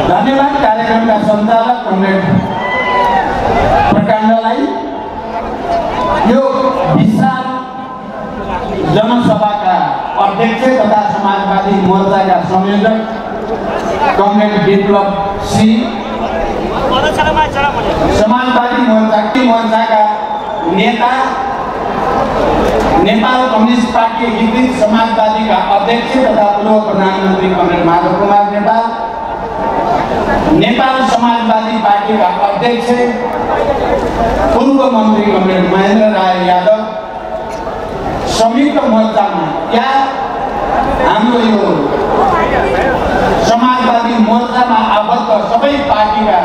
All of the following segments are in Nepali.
धन्यवाद कार्यक्रमका सञ्चालक कमरेड प्रकाण्डलाई। यो विशाल जनसभाका अध्यक्ष तथा समाजवादी मोर्चाका संयोजक कमरेड विप्लव सिंह, समाजवादी मोर्चाका नेता, नेपाल कम्युनिस्ट पार्टी एकीकृत समाजवादीका अध्यक्ष तथा पूर्व प्रधानमन्त्री कमरेड माधव कुमार नेपाल, नेपाल समाजवादी पार्टीका अध्यक्ष पूर्व मन्त्री कमरेड महेन्द्र राय यादव, संयुक्त मोर्चामा या हाम्रो यो समाजवादी मोर्चामा आबद्ध सबै पार्टीका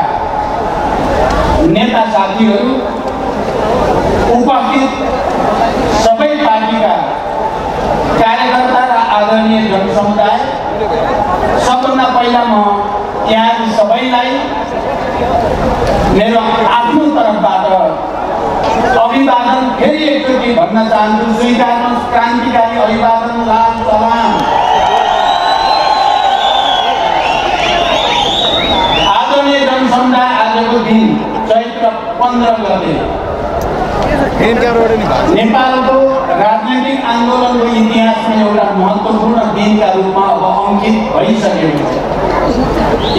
नेता साथीहरू, उपस्थित सबै पार्टीका कार्यकर्ता र आदरणीय जनसमुदाय, सबभन्दा पहिला म यहाँ सबैलाई मेरो आफ्नो तर्फबाट अभिवादन फेरि एकचोटि भन्न चाहन्छु। स्वीकार्नुहोस् क्रान्तिकारी अभिवादन, लाल सलाम। आदरणीय जनसमुदाय, आजको दिन चैत्र 15 गते नेपालको राजनैतिक आन्दोलनको इतिहासमा एउटा महत्त्वपूर्ण दिनका रूपमा अब अंकित भइसकेको छ।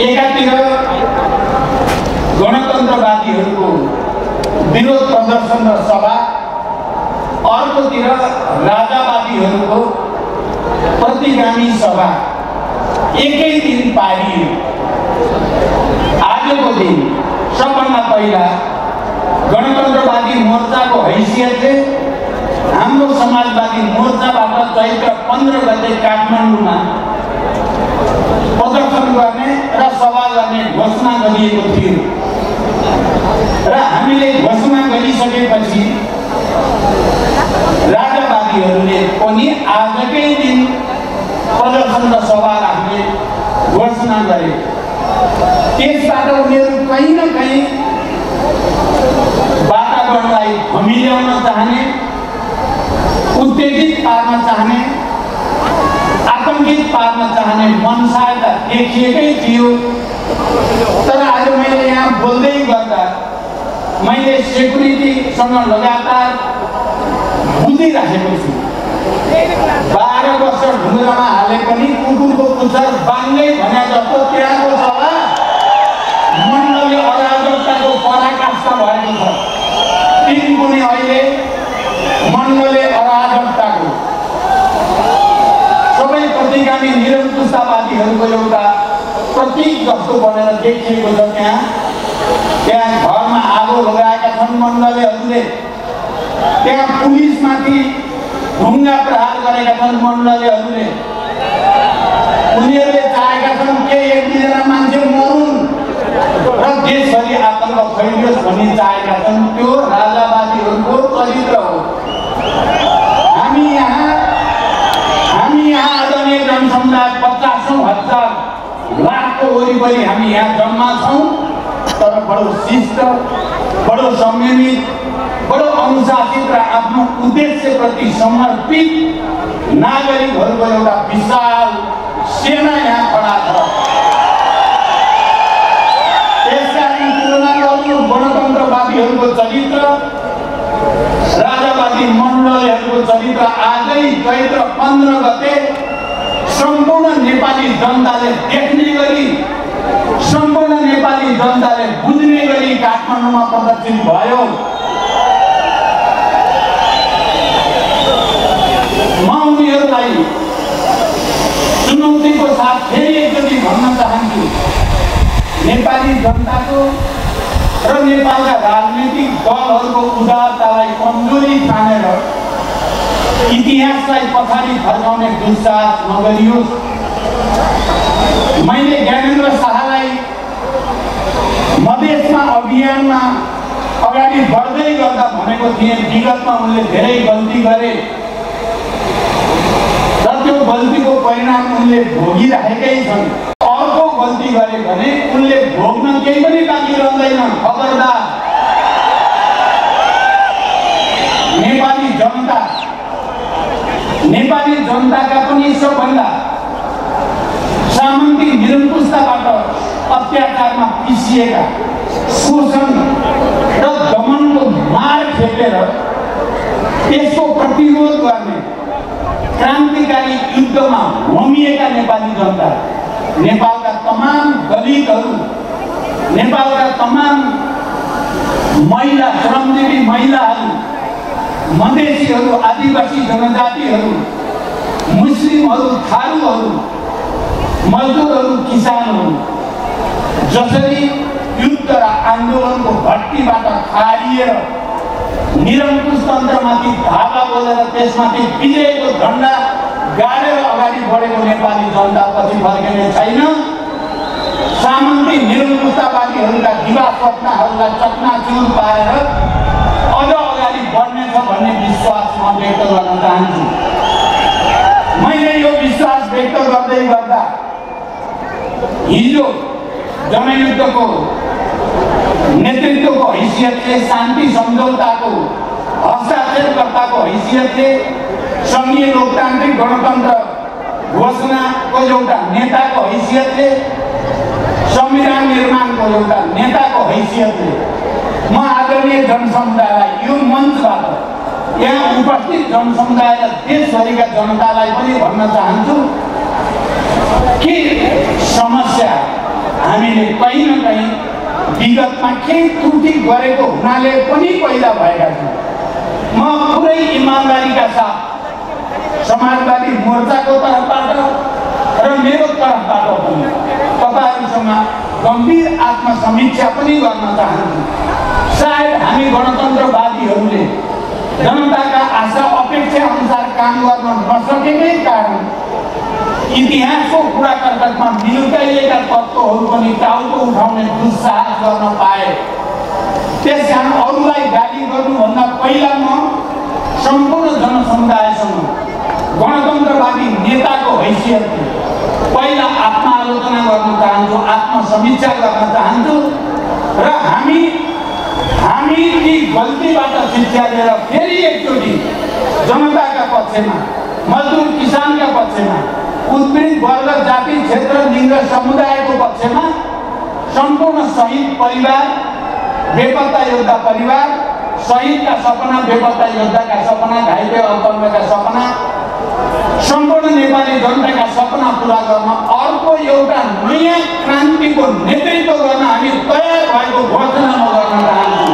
एकातिर गणतन्त्रवादीहरूको विरोध प्रदर्शन र सभा, अर्कोतिर राजावादीहरूको प्रतिगामी सभा एकै दिन पारियो। आजको दिन सबभन्दा पहिला गणतन्त्रवादी मोर्चाको हैसियतले हाम्रो समाजवादी मोर्चाबाट चैत्र 15 गते काठमाडौँमा प्रदर्शन गर्ने र सभा गर्ने घोषणा गरिएको थियो र हामीले घोषणा गरिसकेपछि राजावादीहरूले पनि आजकै दिन प्रदर्शन र सभा राख्ने घोषणा गरे। त्यसबाट उनीहरू कहीँ न कहीँ वातावरणलाई घमिल्याउन चाहने, उत्तेजित पार्न चाहने, आतंकित पार्न चाहने मनसायता देखिएकै थियो। तर आज मैले यहाँ बोल्दै गर्दा मैले सेक्युरिटीसँग लगातार बुझिराखेको छु। 12 वर्ष ढुङ्गामा हाले पनि कुकुरको पुच्छर बाङ्गै भने जस्तो त्यहाँको सभा मण्डलले अराजकताको पराकाष्ठा भएको छ। तीन पनि अहिले मण्डलले अराजकताको सबै प्रतिगामी निरङ्कुशतावादीहरूको एउटा प्रतीक जस्तो बनेर देखिएको छ। त्यहाँ घरमा आगो लगाएका छन् मण्डलेहरूले, त्यहाँ पुलिसमाथि ढुङ्गा प्रहार गरेका छन् मण्डलेहरूले। उनीहरूले चाहेका छन् के एक दुईजना मान्छे मरुन् र देशभरि आतंक फैलियोस् भन्ने चाहेका छन्। त्यो राजावादीहरूको चरित्र हो। हामी यहाँ आदरणीय जनसमुदाय 50,000 लाखको वरिपरि हामी यहाँ जम्मा छौँ। तर बडो शिष्ट, बडो संयमित, बडो अनुशासित र आफ्नो उद्देश्यप्रति समर्पित नागरिकहरूको एउटा विशाल सेना यहाँ खडा छ। त्यसकारण तुलना गर्नु गणतन्त्रवादीहरूको चरित्र, राजावादी मण्डलहरूको चरित्र आजै चैत्र 15 गते सम्पूर्ण नेपाली जनताले देख्ने गरी, सम्पूर्ण नेपाली जनताले बुझ्ने गरी काठमाडौँमा प्रदर्शित भयो। म उनीहरूलाई चुनौतीको साथ फेरि एकचोटि भन्न चाहन्छु, नेपाली जनताको र नेपालका राजनीतिक दलहरूको उदारतालाई कमजोरी ठानेर इतिहासलाई पछाडि फर्काउने दुस्साहस नगरियोस्। मैले ज्ञानेन्द्र शाहलाई मधेसमा अभियानमा अगाडि बढ्दै गर्दा भनेको थिएँ, विगतमा उनले धेरै गल्ती गरे र त्यो गल्तीको परिणाम उनले भोगिरहेकै छन्। अर्को गल्ती गरे भने उनले भोग्न केही पनि बाँकी रहँदैन। खबरदार, नेपाली जनताका पनि सबभन्दा सामन्ती निरङ्कुशताबाट अत्याचारमा पिसिएका, शोषण र दमनको मार खेपेर त्यसको प्रतिरोध गर्ने क्रान्तिकारी युद्धमा होमिएका नेपाली जनता, नेपालका तमाम दलितहरू, नेपालका तमाम महिला, श्रमजीवी महिलाहरू, मधेसीहरू, आदिवासी जनजातिहरू, मुस्लिमहरू, थारूहरू, मजदुरहरू, किसानहरू जसरी युद्ध र आन्दोलनको भट्टीबाट खारिएर निरङ्कुश तन्त्रमाथि धागा बोलेर त्यसमाथि विजयको झन्डा गाडेर अगाडि बढेको नेपाली जनता पछि फर्किने छैन। सामन्ती निरङ्कुशतावादीहरूका दिवा स्वप्नहरूलाई चकनाचुर पारेर अझ अगाडि बढ्नेछ भन्ने विश्वास म व्यक्त गर्न चाहन्छु। मैले यो विश्वास व्यक्त गर्दै गर्दा हिजो जनयुद्धको नेतृत्वको हैसियतले, शान्ति सम्झौताको हस्ताक्षरकर्ताको हैसियतले, सङ्घीय लोकतान्त्रिक गणतन्त्र घोषणाको एउटा नेताको हैसियतले, संविधान निर्माणको एउटा नेताको हैसियतले म आदरणीय जनसमुदायलाई यो मञ्चबाट यहाँ उपस्थित जनसमुदाय र देशभरिका जनतालाई पनि भन्न चाहन्छु कि समस्या हामीले कहीँ न कहीँ विगतमा केही त्रुटि गरेको हुनाले पनि पैदा भएका छौँ। म पुरै इमानदारीका साथ समाजवादी मोर्चाको तर्फबाट र मेरो तर्फबाट पनि तपाईँहरूसँग गम्भीर आत्मसमीक्षा पनि गर्न चाहन्छु। सायद हामी गणतन्त्रवादीहरूले जनताका आशा अपेक्षा अनुसार काम गर्न नसकेकै कारण इतिहासको कुरा कर्कटमा मिल्काइएका तत्त्वहरू पनि टाउको उठाउने दुस्साहस गर्न पाए। त्यसकारण अरूलाई गाली गर्नुभन्दा पहिला म सम्पूर्ण जनसमुदायसँग गणतन्त्रवादी नेताको हैसियतले पहिला आत्मालोचना गर्न चाहन्छु, आत्मसमीक्षा गर्न चाहन्छु र हामी ती गल्तीबाट शिक्षा लिएर फेरि एकचोटि जनताका पक्षमा, मजदुर किसानका पक्षमा, उत्पीडित वर्ग, जाति, क्षेत्र, लिङ्ग, समुदायको पक्षमा, सम्पूर्ण शहीद परिवार, बेपत्ता योद्धा परिवार, शहीदका सपना, बेपत्ता योद्धाका सपना, घाइते अल्पङ्गका सपना, सम्पूर्ण नेपाली जनताका सपना पुरा गर्न अर्को एउटा नयाँ क्रान्तिको नेतृत्व गर्न हामी तयार भएको घोषणा म गर्न चाहन्छु।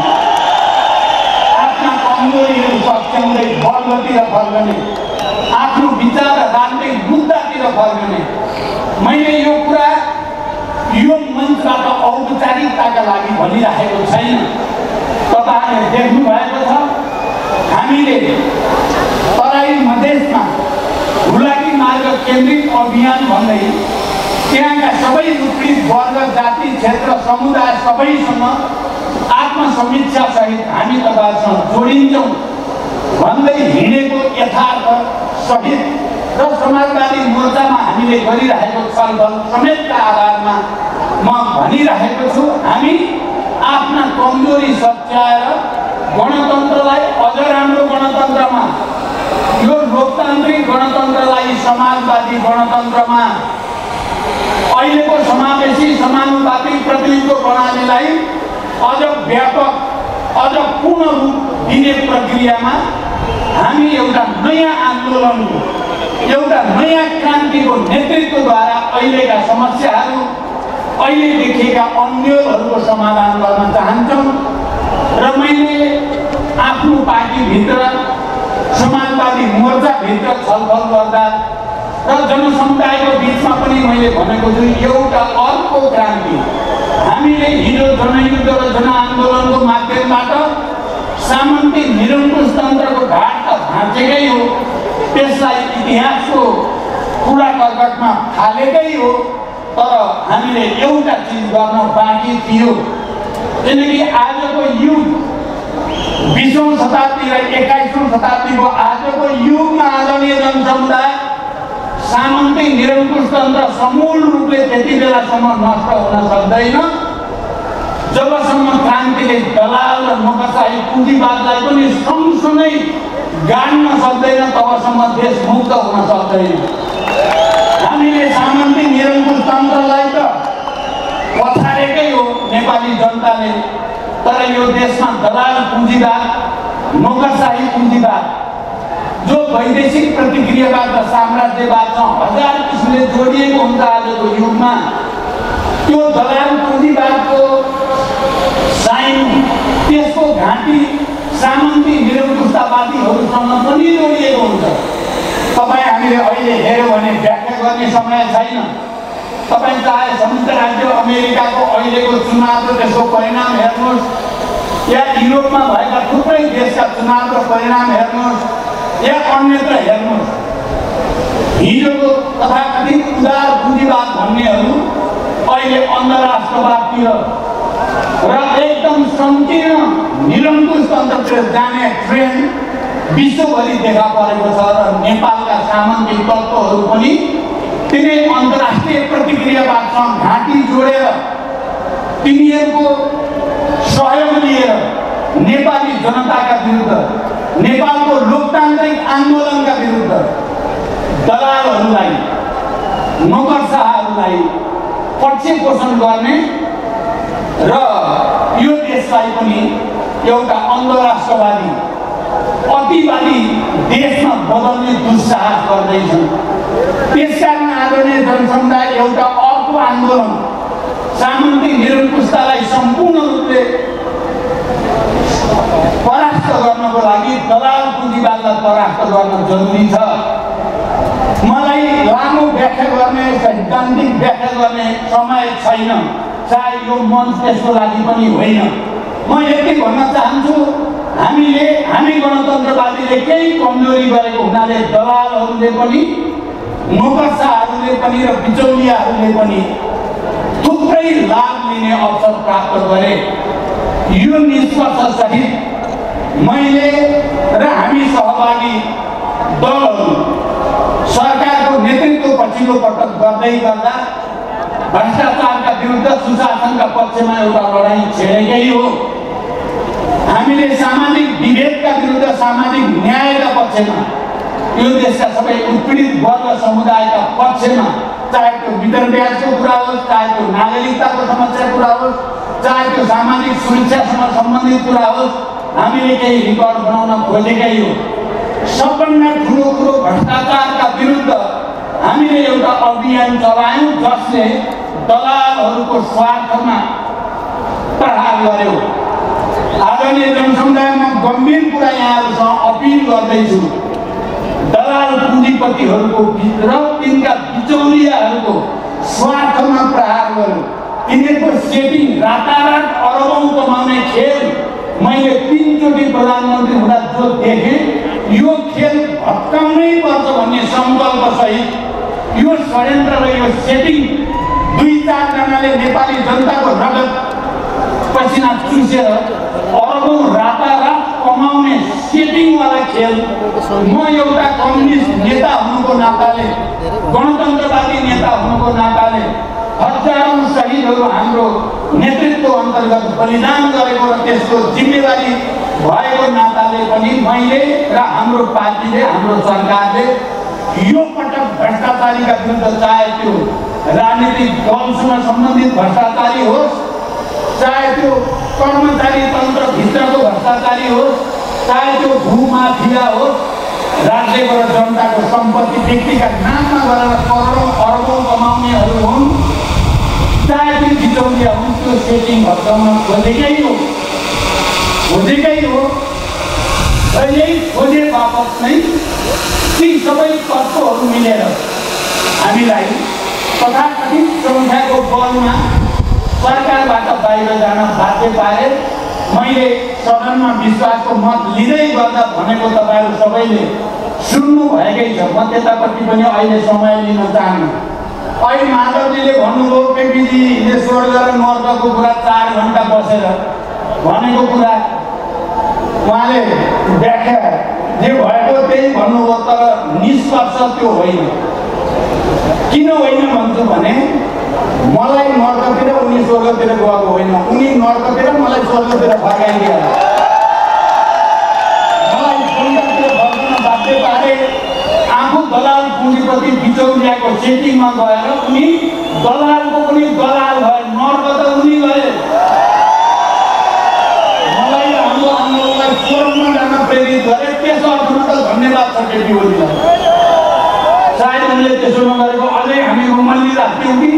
आफ्ना कमजोरीहरू सच्याउँदै बलगतिर फर्कने, आफ्नो विचार र राजनीतिक मुद्दातिर फर्कने। मैले यो कुरा यो मञ्चबाट औपचारिकताका लागि भनिराखेको छैन। तपाईँहरूले देख्नु भएको छ हामीले तराई मधेसमा हुलाकी मार्ग केन्द्रित अभियान भन्दै त्यहाँका सबै उत्पीडित वर्ग, जाति, क्षेत्र, समुदाय सबैसँग आत्मसमीक्षा सहित हामी तपाईँहरूसँग जोडिन्छौँ भन्दै हिँडेको यथार्थ सहित र समाजवादी मोर्चामा हामीले गरिरहेको छलफल समेतका आधारमा म भनिरहेको छु, हामी आफ्ना कमजोरी सच्याएर गणतन्त्रलाई अझ राम्रो गणतन्त्रमा, यो लोकतान्त्रिक गणतन्त्रलाई समाजवादी गणतन्त्रमा, अहिलेको समावेशी समानुपातिक प्रतिनिधित्व प्रणालीलाई अझ व्यापक, अझ पूर्ण रूप दिने प्रक्रियामा हामी एउटा नयाँ आन्दोलनको, एउटा नयाँ क्रान्तिको नेतृत्वद्वारा अहिलेका समस्याहरू, अहिले देखिएका अन्यलहरूको समाधान गर्न चाहन्छौँ। र मैले आफ्नो पार्टीभित्र, समाजवादी मोर्चाभित्र छलफल गर्दा र जनसमुदायको बिचमा पनि मैले भनेको छु एउटा अर्को क्रान्ति हामीले हिजो जनयुद्ध र जनआन्दोलनको माध्यमबाट सामन्ती निरङ्कुश तन्त्रको घाट त भाँचेकै हो, त्यसलाई इतिहासको कुरा कर्कटमा फालेकै हो, तर हामीले एउटा चिज गर्न बाँकी थियो। किनकि आजको युग 20औं शताब्दी र 21औं शताब्दीको आजको युगमा आदरणीय जनसमुदाय सामन्ती निरङ्कुश तन्त्र समूल रूपले त्यति बेलासम्म नष्ट हुन सक्दैन जबसम्म क्रान्तिले दलाल र नोकरशाही पुँजीवादलाई पनि सँगसँगै गाड्न सक्दैन, तबसम्म देश मुक्त हुन सक्दैन। हामीले सामन्ती निरङ्कुश तन्त्रलाई त नेपाली जनताले। तर यो देशमा दलाल पुँजीवाद, नोकरशाही पुँजीवाद, जो वैदेशिक प्रतिक्रियावाद र साम्राज्यवादसँग हजार किसिमले जोडिएको हुन्छ आजको युगमा, त्यो दलाल पुँजीवादको साइन, त्यसको घाँटी सामन्ती निरङ्कुशतावादीहरूसँग पनि जोडिएको हुन्छ। तपाईँ हामीले अहिले हेऱ्यो भने व्याख्या गर्ने समय छैन। तपाईँ चाहे संयुक्त राज्य अमेरिकाको अहिलेको चुनाव र त्यसको परिणाम हेर्नुहोस्, या युरोपमा भएका थुप्रै देशका चुनाव र परिणाम हेर्नुहोस्, या अन्यत्र हेर्नुहोस्, हिजोको तथाकथित उदार पुँजीवाद भन्नेहरू अहिले अन्धराष्ट्रवादतिर र एकदम सङ्कीर्ण निरङ्कुश तन्त्रतिर जाने ट्रेन्ड विश्वभरि देखा परेको छ। र नेपालका सामन्ती तत्त्वहरू पनि तिनै अन्तर्राष्ट्रिय प्रतिक्रियावादसँग घाँटी जोडेर तिनीहरूको सहयोग लिएर नेपाली जनताका विरुद्ध, नेपालको लोकतान्त्रिक आन्दोलनका विरुद्ध दलालहरूलाई, नोकरशाहहरूलाई पक्षपोषण गर्ने र यो देशलाई पनि एउटा अन्धराष्ट्रवादी, अतिवादी देशमा बदल्ने दुस्साहस गर्दैछन्। त्यसकारण आदरणीय जनसमुदाय एउटा अर्को आन्दोलन, सामन्ती निरङ्कुशतालाई सम्पूर्ण रूपले परास्त गर्नको लागि दलाल पुँजीवादलाई परास्त गर्न जरुरी छ। मलाई लामो व्याख्या गर्ने, सैद्धान्तिक व्याख्या गर्ने समय छैन, चाहे यो मञ्च त्यसको लागि पनि होइन। म यति भन्न चाहन्छु, हामी गणतन्त्रवादीले केही कमजोरी गरेको हुनाले दलालहरूले पनि, नोकरशाहहरूले पनि र बिचौलियाहरूले पनि थुप्रै लाभ लिने अवसर प्राप्त गरे। यो निष्कर्ष सहित मैले र हामी सहभागी दलहरू सरकारको नेतृत्व पछिल्लो पटक गर्दै गर्दा भ्रष्टाचारका विरुद्ध सुशासनका पक्षमा एउटा लडाईँ छेडेकै हो। हामीले सामाजिक विभेदका विरुद्ध सामाजिक न्यायका पक्षमा, यो देशका सबै उत्पीडित वर्ग समुदायका पक्षमा, चाहे त्यो विदर्भ्याजको कुरा होस्, चाहे त्यो नागरिकताको समस्या कुरा होस्, चाहे त्यो सामाजिक सुरक्षासँग सम्बन्धित कुरा होस्, हामीले केही रिकर्ड बनाउन खोजेकै हो। सबभन्दा ठुलो कुरो भ्रष्टाचारका विरुद्ध हामीले एउटा अभियान चलायौँ जसले दलालहरूको स्वार्थमा प्रहार गर्यो। आदरणीय जनसमुदाय, म गम्भीर कुरा यहाँहरूसँग अपिल गर्दैछु, दलाल पुँजीपतिहरूको र तिनका बिचौलियाहरूको स्वार्थमा प्रहार गर्यो। तिनीहरूको सेटिङ रातारात अरबौँ कमाउने खेल मैले 3 चोटि प्रधानमन्त्री हुँदा जो देखेँ, यो खेल भत्काउनै पर्छ भन्ने सङ्कल्पसहित यो षड्यन्त्र र यो सेटिङ 2-4 जनाले नेपाली जनताको रगत पसिना चुसेर अरबौँ रातारात कमाउने सेटिङवाला खेल, म एउटा कम्युनिस्ट नेता हुनुको नाताले, गणतन्त्रवादी नेता हुनुको नाताले, हजारौँ शहीदहरू हाम्रो नेतृत्व अन्तर्गत बलिदान गरेको र त्यसको जिम्मेवारी भएको नाताले पनि मैले र हाम्रो पार्टीले, हाम्रो सरकारले यो पटक भ्रष्टाचारीका विरुद्ध, चाहे त्यो राजनीतिक दलसँग सम्बन्धित भ्रष्टाचारी होस्, चाहे त्यो कर्मचारी तन्त्रभित्रको भ्रष्टाचारी होस्, चाहे त्यो भूमाफिया होस्, राज्यको र जनताको सम्पत्ति व्यक्तिका नाममा गरेर करोडौँ अरबौँ कमाउनेहरू हुन्, चाहे त्यो बिचौलिया हुन्, त्यो सेटिङ भत्काउन खोजेकै हो। र यही खोजे बापत नै ती सबै तत्त्वहरू मिलेर हामीलाई तथाकथित सङ्ख्याको बलमा सरकारबाट बाहिर जान बाध्य पारे। मैले सदनमा विश्वासको मत लिँदै गर्दा भनेको तपाईँहरू सबैले सुन्नु भएकै छ। म त्यतापट्टि पनि अहिले समय लिन चाहन्न। अहिले माधवजीले भन्नुभयो, केपीजीले स्वर्ग र नर्कको कुरा 4 घन्टा बसेर भनेको कुरा उहाँले व्याख्या जे भएको त्यही भन्नुभयो, तर निष्कर्ष त्यो होइन। किन होइन भन्छु भने मलाई नर्कतिर, उनी स्वर्गतिर गएको होइन, उनी नर्कतिर, मलाई स्वर्गतिर फर्काइदियो। मलाई स्वर्गतिर फर्कन बाध्य पारे। आफू दलाल पुँजीपति बिचौलियाको सेटिङमा गएर उनी दलालको पनि दलाल भए, नर्क त उनी गए। केपी ओलीलाई। सायद उनले त्यसो नगरेको अझै हामी रुमल्ली राख्थ्यौँ कि।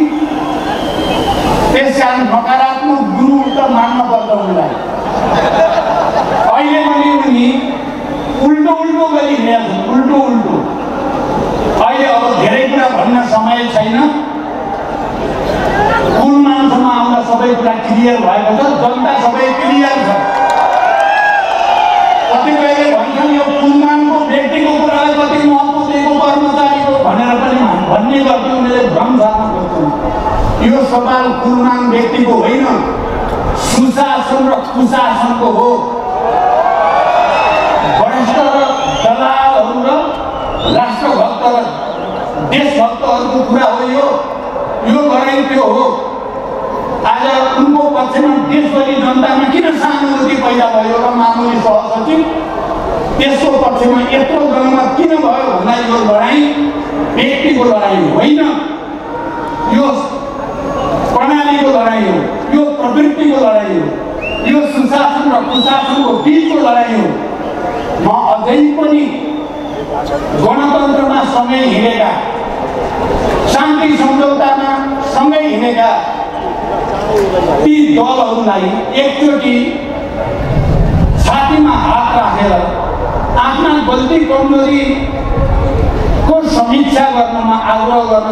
त्यसकारण नकारात्मक गुरु त मान्न पर्छ उनलाई। अहिले पनि उनी उल्टो गरिरहेका छन्, उल्टो। अहिले अब धेरै कुरा भन्न समय छैन। कुलमानसम्म आउँदा सबै कुरा क्लियर भएको छ, जनता सबै क्लियर छ। कतिपयले भन्छन् यो कुलमानको व्यक्तिको कुरालाई कति महत्त्व दिएको कर्मचारीको भनेर पनि भन्ने गर्थ्यो, उनीहरूले भ्रम सार्न खोज्छन्। यो सवाल कुलमान व्यक्तिको होइन, सुशासन र कुशासनको हो। वरिष्ठ दलालहरू र राष्ट्रभक्त र देशभक्तहरूको कुरा हो यो लडाइँ त्यो हो। आज उनको पक्षमा देशभरि जनतामा किन सहानुभूति पैदा भयो र मामुली सहसचिव त्यसको पक्षमा यत्रो जनमत किन भयो भन्दा यो लडाइँ व्यक्तिको लडाइँ होइन, यो प्रणालीको लडाइँ हो, यो प्रवृत्तिको लडाइँ हो, यो सुशासन र कुशासनको बीचको लडाइँ हो। म अझै पनि गणतन्त्रमा सँगै हिँडेका, शान्ति सम्झौतामा सँगै हिँडेका ती दलहरूलाई एकचोटि छातीमा हात राखेर आफ्ना गल्ती कमजोरीको समीक्षा गर्नमा आग्रह गर्न